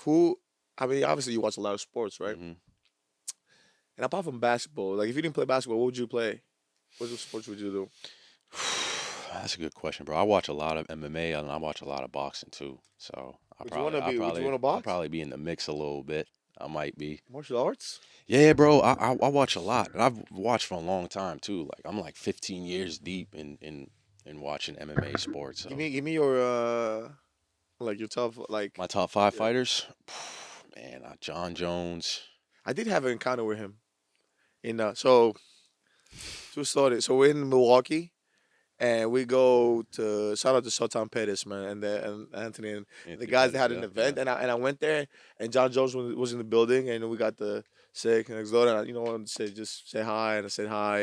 who? I mean, obviously you watch a lot of sports, right? Hmm. And apart from basketball, like if you didn't play basketball, what would you play? What sports would you do? That's a good question, bro. I watch a lot of MMA and I watch a lot of boxing too. So Would you want to be? Would you want to I'll box? probably be in the mix a little bit. I might be. Martial arts? Yeah, bro. I watch a lot, and I've watched for a long time too. Like I'm like 15 years deep in watching MMA sports. So Give me your like your top like. my top five Yeah. fighters, man, John Jones. I did have an encounter with him in so to start it. So we're in Milwaukee and we go to shout out to Sultan Pettis, man, and Anthony and the Anthony guys that Pettis, had an yeah, yeah. event, and I went there, and John Jones was in the building, and we got the sick next door, and I wanted to say just say hi, and I said hi,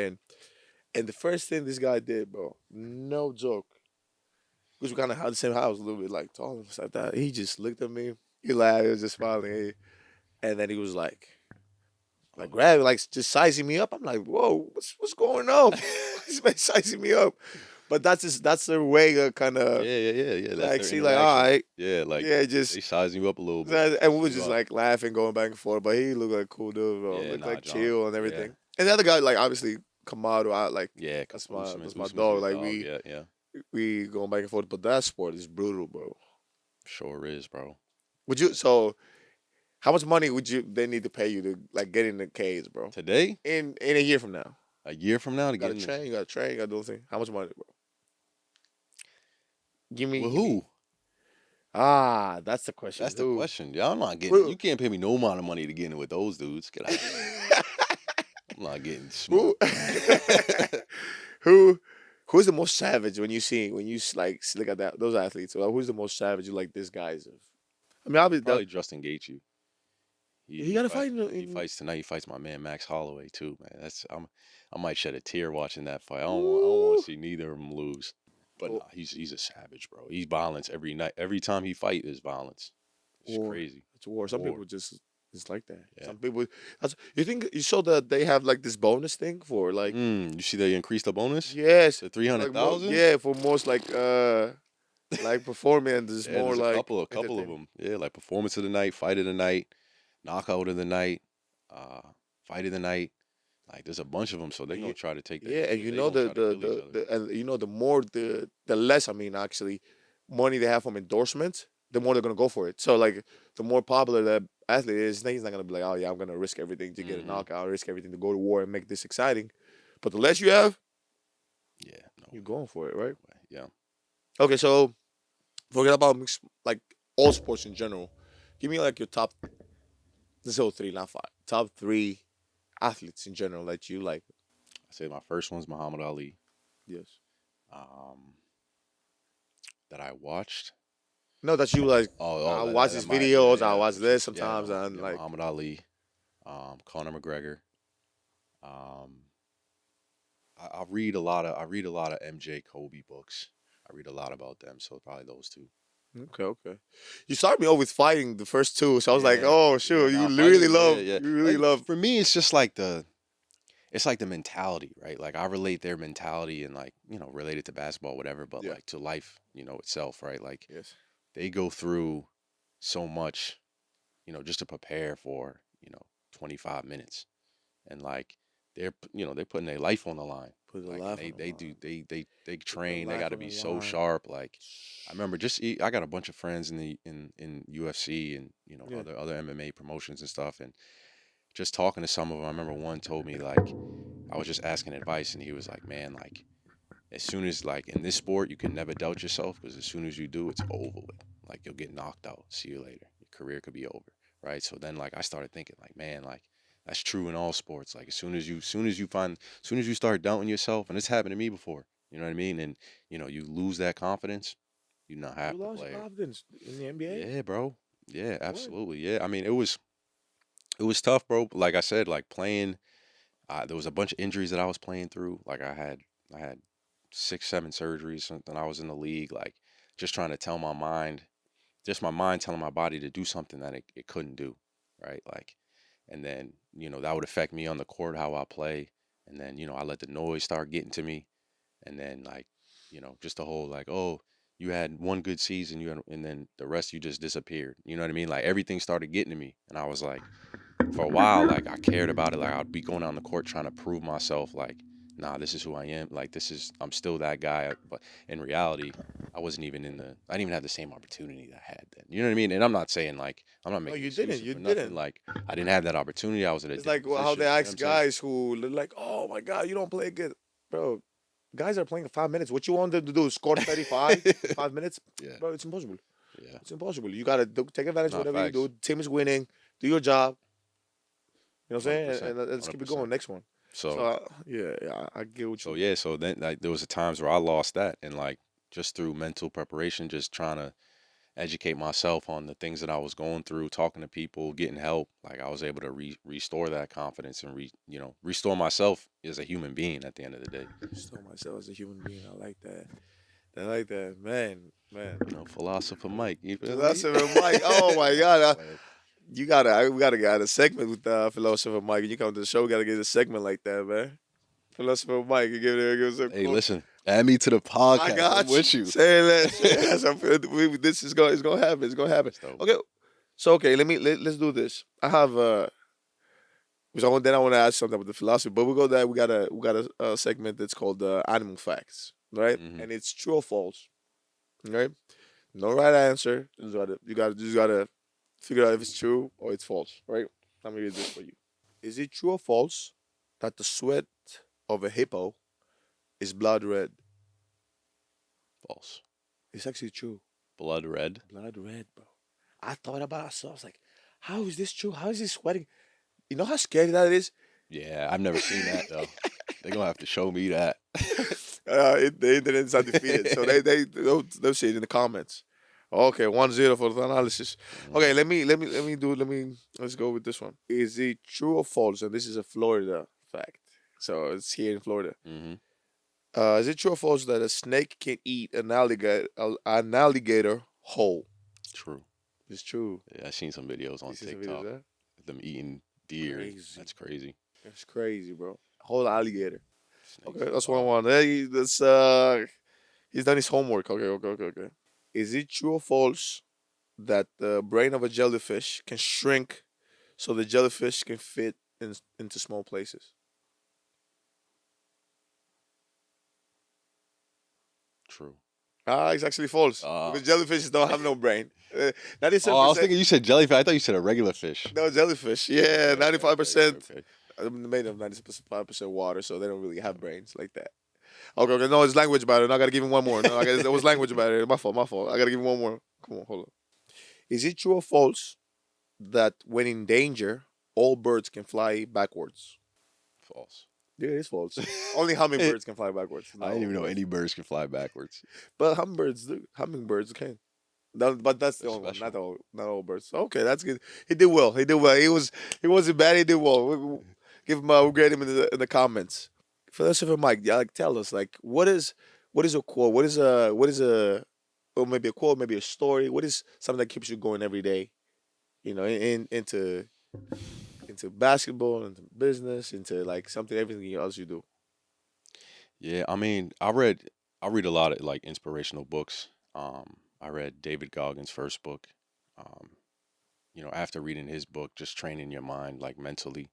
and the first thing this guy did, bro, no joke, because we kind of had the same house, a little bit like tall and stuff like that. He just looked at me, he laughed, he was just smiling, and then he was like Oh. grabbing, like just sizing me up. I'm like, whoa, what's going on? This man sizing me up. But that's their way of kind of Yeah. That's like their see like all interaction. right, Yeah, like yeah, they just sizing you up a little bit, and we juicing were you just up. like laughing, going back and forth. But he looked like a cool dude, bro. Yeah, Looked nah, like John. chill and Yeah, everything. And the other guy, like obviously Kamado, I like yeah. that's my Usman's dog. your Like dog. Yeah. we going back and forth. But that sport is brutal, bro. Sure is, bro. Would you so? How much money would you they need to pay you to like get in the cage, bro? Today, In a year from now, a year from now, to got get to in the train. You got to train. You got to do the thing. How much money, bro? with Give me. who? Ah, that's the question. That's the Who? question. Yeah, I'm not getting. Who? You can't pay me no amount of money to get in with those dudes. Get out of here. I'm not getting Who? smoked. who? Who's the most savage when you like look at that those athletes? Well, who's the most savage? You like this guys of? I mean, obviously, Probably Justin Gaethje. he got to fight. He fights tonight. He fights my man Max Holloway too, man. I might shed a tear watching that fight. I don't want Ooh. to see neither of them lose. But Oh, nah, he's a savage, bro. He's violence every night. Every time he fight is violence. It's war. crazy. It's war. Some War. people just like that. Yeah. Some people. You think you saw that they have like this bonus thing for like You see they increased the bonus yes, to three hundred like more thousand. yeah for most like performance is Yeah, more there's like a couple of entertainment. them. Yeah, like performance of the night, fight of the night, knockout of the night, uh, fight of the night. Like there's a bunch of them, so they're And gonna you, try to take yeah, and you they know gonna try to kill each other. and you know the more the less I mean actually money they have from endorsements, the more they're gonna go for it. So like the more popular that athlete is, then he's not gonna be like, oh yeah, I'm gonna risk everything to get a Hmm. knockout, risk everything to go to war and make this exciting. But the less you have, Yeah, no you're going for it, right? way. Yeah. Okay, so forget about like all sports in general. Give me like your top, let's say three, not five, top three athletes in general that you like. I say my first one's Muhammad Ali. Yes. Um, that I watched. No, that you like. I watch That these my yeah videos. I yeah watch which is this yeah sometimes, and yeah like, Muhammad Ali, Conor McGregor. Um, I read a lot of MJ Kobe books. I read a lot about them, so probably those two. okay, okay. You started me off with fighting the first two, so I was like, Yeah, oh, yeah. sure, Now fighting, yeah. you really Like love. for me, it's just like it's like the mentality, right? Like I relate their mentality and like related to basketball, whatever, but Yeah. like to life, itself, right? Like Yes. they go through so much, just to prepare for 25 minutes, and like they're putting their life on the line. Put the Like and laugh they on the they do line. they Put the train. They got laugh to on the be so line. sharp. Like I remember I got a bunch of friends in the in UFC and Yeah. other MMA promotions and stuff, and just talking to some of them. I remember one told me like I was just asking advice, and he was like, "Man, like as soon as like in this sport, you can never doubt yourself because as soon as you do, it's over with. Like you'll get knocked out. See you later. Your career could be over, right? So then like I started thinking like, man, like that's true in all sports. Like as soon as you start doubting yourself, and it's happened to me before. You know what I mean? And you lose that confidence. You're not You half the lost your player. confidence in the NBA. Yeah, bro. Yeah, What? absolutely. Yeah, I mean it was tough, bro. Like I said, like playing. There was a bunch of injuries that I was playing through. Like I had 6, 7 surgeries since I was in the league. Like just trying to tell my mind, just my mind telling my body to do something that it couldn't do, right? Like, and then that would affect me on the court how I play, and then I let the noise start getting to me, and then like just the whole like oh you had one good season, and then the rest you just disappeared. You know what I mean? Like everything started getting to me, and I was like, for a while, like I cared about it. Like I'd be going down the court trying to prove myself. Like, nah, this is who I am. Like I'm still that guy. But in reality, I wasn't even I didn't even have the same opportunity that I had then. You know what I mean? And I'm not saying like I'm not No, making you didn't. excuses You for nothing. didn't. Like I didn't have that opportunity. I was at a It's like different how they position. You know what ask I'm saying? guys who they're like, "Oh my God, you don't play good, bro." Guys are playing 5 minutes. What you want them to do? Score 35 in 5 minutes, Yeah, bro? It's impossible. yeah. It's impossible. You gotta take advantage of Not whatever you do. facts. Team is winning. Do your job. You know what I'm Hundred saying? percent. And let's Hundred keep it going. percent. Next one. So So yeah, I get what so you. yeah. So then like there was a times where I lost that, and like just through mental preparation, just trying to educate myself on the things that I was going through, talking to people, getting help. Like I was able to restore that confidence and restore myself as a human being at the end of the day. Restore myself as a human being. I like that. I like that, man. Philosopher Mike, you feel me? Philosopher Mike. Oh my God. Playing. We gotta get a segment with Philosopher Mike. You come to the show, we gotta get a segment like that, man. Philosopher Mike, you give us a Hey, quote. listen, add me to the I podcast. I'm got you. with you. Say less. Say less. This is going. It's gonna happen. It's gonna happen. That's dope. Okay. So okay, let's do this. I have then I want to ask something about the philosophy, but we go there. We got a segment that's called animal facts, right? Hmm. And it's true or false, right? No right answer. You gotta figure out if it's true or it's false, right? Let me read this for you. Is it true or false that the sweat of a hippo is blood red? False. It's actually true. Blood red. Blood red, bro. I thought about it, so I was like, how is this true? How is he sweating? You know how scary that is? Yeah, I've never seen that though. They're gonna have to show me that. The internet's undefeated, so they'll see it in the comments. Okay, 1-0 for the analysis. Okay, Mhm. let's go with this one. Is it true or false? And this is a Florida fact, so it's here in Florida. Mhm. Is it true or false that a snake can eat an alligator whole? True. It's true. Yeah, I seen some videos You on see some videos TikTok there? of them eating deer. Crazy. That's crazy. That's crazy, bro. Whole alligator. Snakes Okay, is that's wild. 1-1. Hey, he's done his homework. Okay. Is it true or false that the brain of a jellyfish can shrink so the jellyfish can fit into small places? True. Ah, it's actually false Uh, because jellyfishes don't have no brain. oh, I was 97%. thinking you said jellyfish. I thought you said a regular fish. No jellyfish. Yeah, Okay, okay, ninety-five okay, okay, percent. okay. Made of 95% water, so they don't really have brains like that. Okay. No, it's language about it. No, I gotta give him one more. No, there was language about it. My fault. My fault. I gotta give him one more. Come on, hold on. Is it true or false that when in danger, all birds can fly backwards? False. Yeah, it's false. Only I hummingbirds can fly backwards. Not didn't all even know birds. any birds can fly backwards. But hummingbirds do. Hummingbirds can. But that's the They're only one. special. Not all birds. Okay, that's good. He did well. He did well. He wasn't bad. He did well. Give him. We'll grade him in the comments. Philosopher Mike, yeah, like tell us like what is a quote? What is a or maybe a quote, maybe a story? What is something that keeps you going every day? You know, into basketball, into business, into like something everything else you do. Yeah, I mean, I read a lot of like inspirational books. I read David Goggins' first book. Um, after reading his book, just training your mind like mentally,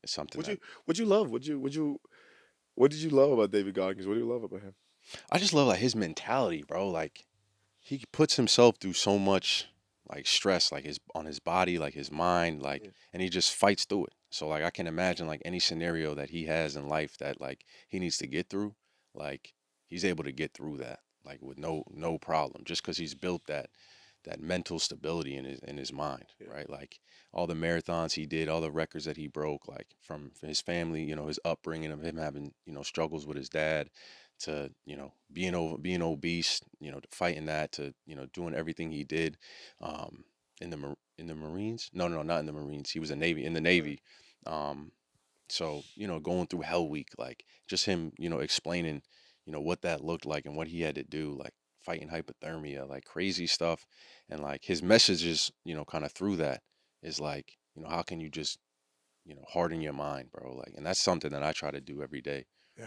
is something What that you what you love? What did you love about David Goggins? What do you love about him? I just love like his mentality, bro. Like he puts himself through so much like stress, like his on his body, like his mind, like, Yeah. and he just fights through it. So like I can imagine like any scenario that he has in life that like he needs to get through, like he's able to get through that like with no problem, just because he's built that mental stability in his mind, Yeah. right? Like all the marathons he did, all the records that he broke, like from his family, his upbringing of him having struggles with his dad, to being obese, to fighting that, to doing everything he did, in the Marines. No, no, not in the Marines. He was in the Right. Navy. Um, so, going through Hell Week, like just him, explaining, what that looked like and what he had to do, like fighting hypothermia, like crazy stuff. And like his messages, kind of through that is like, how can you just, harden your mind, bro? Like, and that's something that I try to do every day.